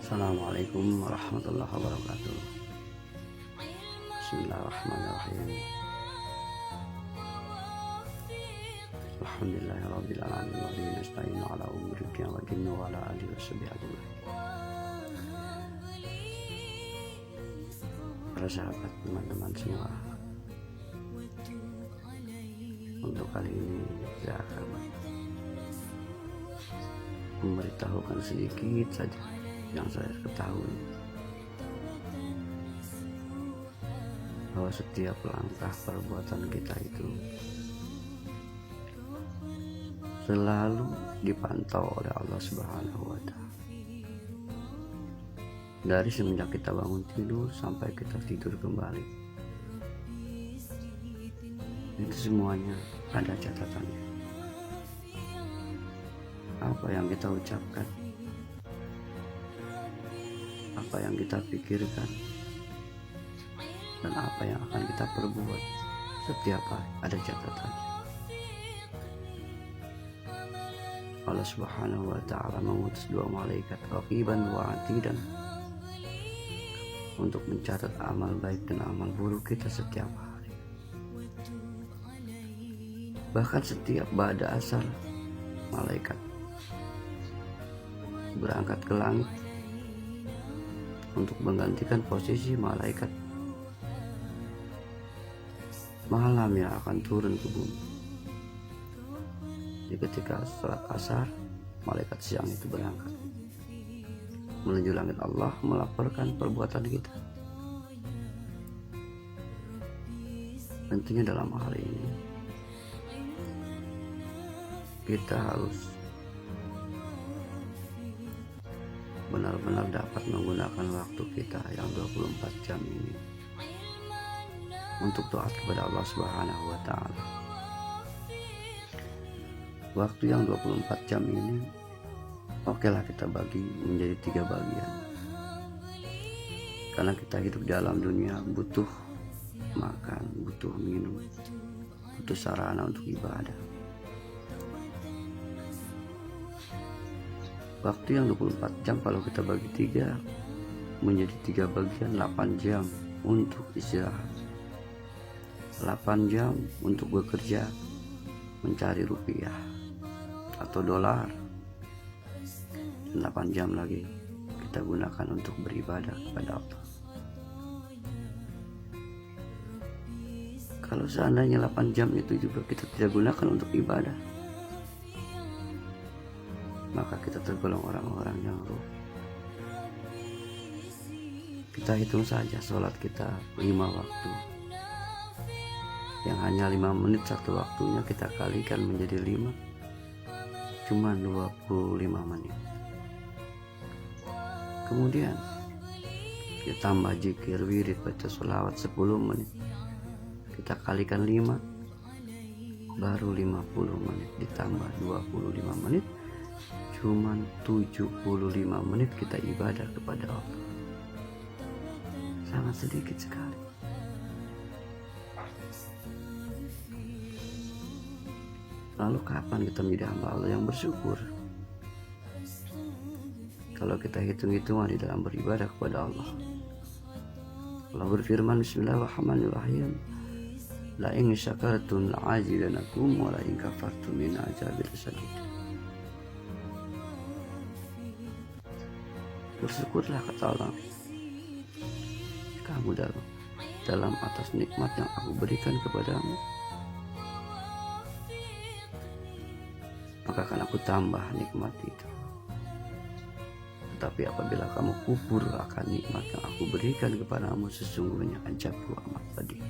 Assalamualaikum warahmatullahi wabarakatuh. Bismillahirrahmanirrahim. Alhamdulillahirabbil alamin wa bihi nasta'inu ala umuri dunya wa dini wa ala alihi washabihi ajmain. Para sahabat, teman-teman semua, untuk kali ini saya akan memberitahukan sedikit saja yang saya ketahui, bahwa setiap langkah perbuatan kita itu selalu dipantau oleh Allah Subhanahu wa Ta'ala. Dari semenjak kita bangun tidur sampai kita tidur kembali, itu semuanya ada catatannya. Apa yang kita ucapkan, apa yang kita pikirkan, dan apa yang akan kita perbuat setiap hari ada catatannya. Allah Subhanahu wa Ta'ala mengutus 2 malaikat raqiban wa atidan untuk mencatat amal baik dan amal buruk kita setiap hari. Bahkan setiap ba'da asar, malaikat berangkat ke langit untuk menggantikan posisi malaikat malam yang akan turun ke bumi. Jadi ketika salat asar, malaikat siang itu berangkat menuju langit Allah melaporkan perbuatan kita. Tentunya dalam hal ini kita harus benar-benar dapat menggunakan waktu kita yang 24 jam ini untuk taat kepada Allah Subhanahu wa Ta'ala. Waktu yang 24 jam ini okelah kita bagi menjadi 3 bagian, karena kita hidup dalam dunia butuh makan, butuh minum, butuh sarana untuk ibadah. Waktu yang 24 jam kalau kita bagi 3 menjadi 3 bagian, 8 jam untuk istirahat, 8 jam untuk bekerja mencari rupiah atau dolar, dan 8 jam lagi kita gunakan untuk beribadah kepada Allah. Kalau seandainya 8 jam itu juga kita tidak gunakan untuk ibadah, maka kita tergolong orang-orang yang rugi. Kita hitung saja sholat kita 5 waktu, yang hanya 5 menit satu waktunya kita kalikan menjadi 5, cuma 25 menit. Kemudian kita tambah zikir, wirid, baca sholawat 10 menit, kita kalikan 5, baru 50 menit, ditambah 25 menit, cuman 75 menit kita ibadah kepada Allah. Sangat sedikit sekali. Lalu kapan kita menjadi hamba Allah yang bersyukur? Kalau kita hitung-hitungan di dalam beribadah kepada Allah, Allah berfirman, Bismillahirrahmanirrahim, la in syakartum la'azidanakum wa la in kafartum min azabil sadid. Bersyukurlah, kata Allah, kamu dalam atas nikmat yang aku berikan kepadamu, maka akan aku tambah nikmat itu. Tetapi apabila kamu kufur akan nikmat yang aku berikan kepadamu, sesungguhnya azabku amat pedih.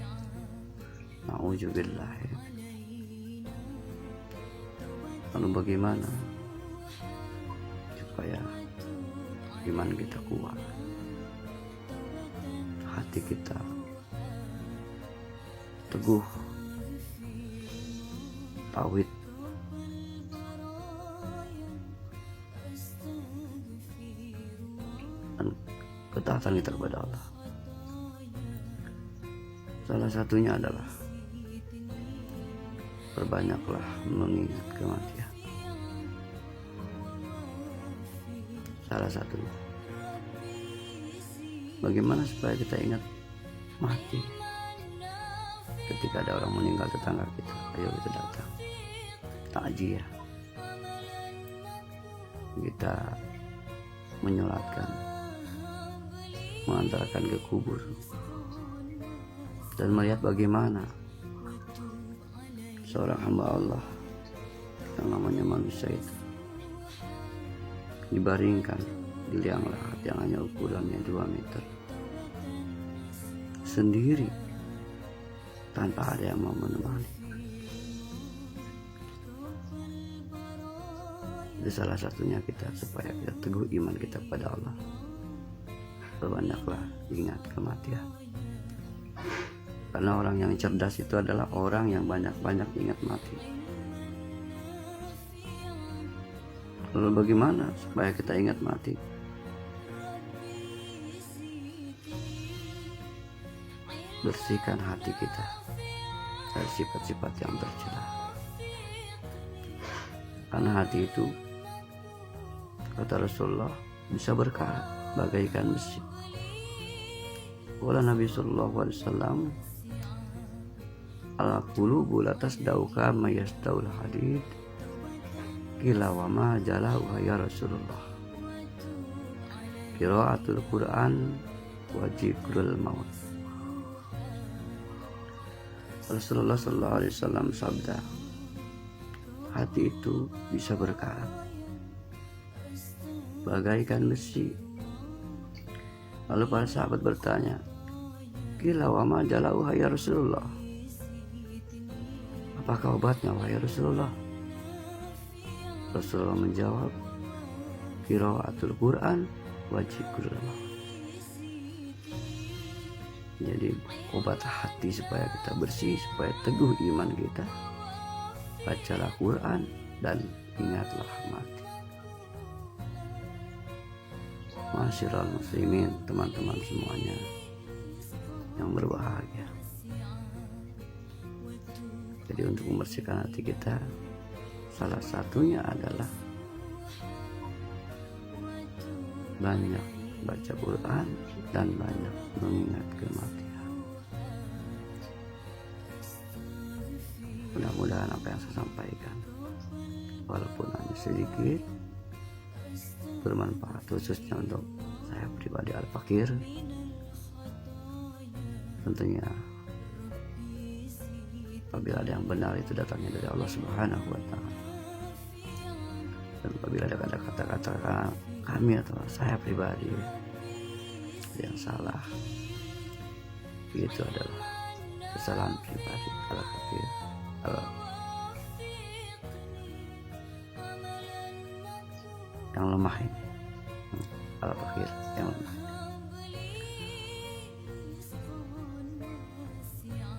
Na'udzubillah. Lalu bagaimana supaya iman kita kuat, hati kita teguh, tauhid, dan ketaatan kita kepada Allah? Salah satunya adalah perbanyaklah mengingat kematian. Salah satunya Bagaimana supaya kita ingat mati? Ketika ada orang meninggal tetangga kita, ayo kita datang takziah, kita menyolatkan, mengantarkan ke kubur, dan melihat bagaimana seorang hamba Allah yang namanya manusia itu dibaringkan di liang lahat yang hanya ukurannya 2 meter sendiri, tanpa ada yang mau menemani. Itu salah satunya kita, supaya kita teguh iman kita pada Allah, berbanyaklah ingat kematian. Karena orang yang cerdas itu adalah orang yang banyak-banyak ingat mati. Lalu bagaimana supaya kita ingat mati? Bersihkan hati kita dari sifat-sifat yang tercela. Karena hati itu, kata Rasulullah, bisa berkarat bagaikan besi. Wala Nabi sallallahu alaihi wasallam, al-qulubu la tasdauka ma yasdaul hadid. Qila wa ma jalauha ya Rasulullah. Qiraatul Quran wa zikrul maut. Rasulullah sallallahu alaihi wasallam sabda, hati itu bisa berkarat bagaikan besi. Lalu para sahabat bertanya, "Qila wa ma jalauha ya Rasulullah?" Apakah obatnya wahai Rasulullah? Rasulullah menjawab, qiraatul Quran wa zikrul maut. Jadi obat hati supaya kita bersih, supaya teguh iman kita, bacalah Quran dan ingatlah mati. Masyiral muslimin, teman-teman semuanya yang berbahagia. Jadi untuk membersihkan hati kita, salah satunya adalah banyak baca Quran dan banyak mengingat kematian. Mudah-mudahan apa yang saya sampaikan, walaupun hanya sedikit, bermanfaat khususnya untuk saya pribadi Al-Fakir. Tentunya apabila ada yang benar itu datangnya dari Allah Subhanahu wa Ta'ala, dan apabila ada kata-kata kami atau saya pribadi yang salah, itu adalah kesalahan pribadi Al-Fakir, yang lemah ini, Al-Fakir yang lemah.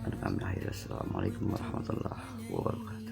Dan kami akhiri, assalamualaikum warahmatullahi wabarakatuh.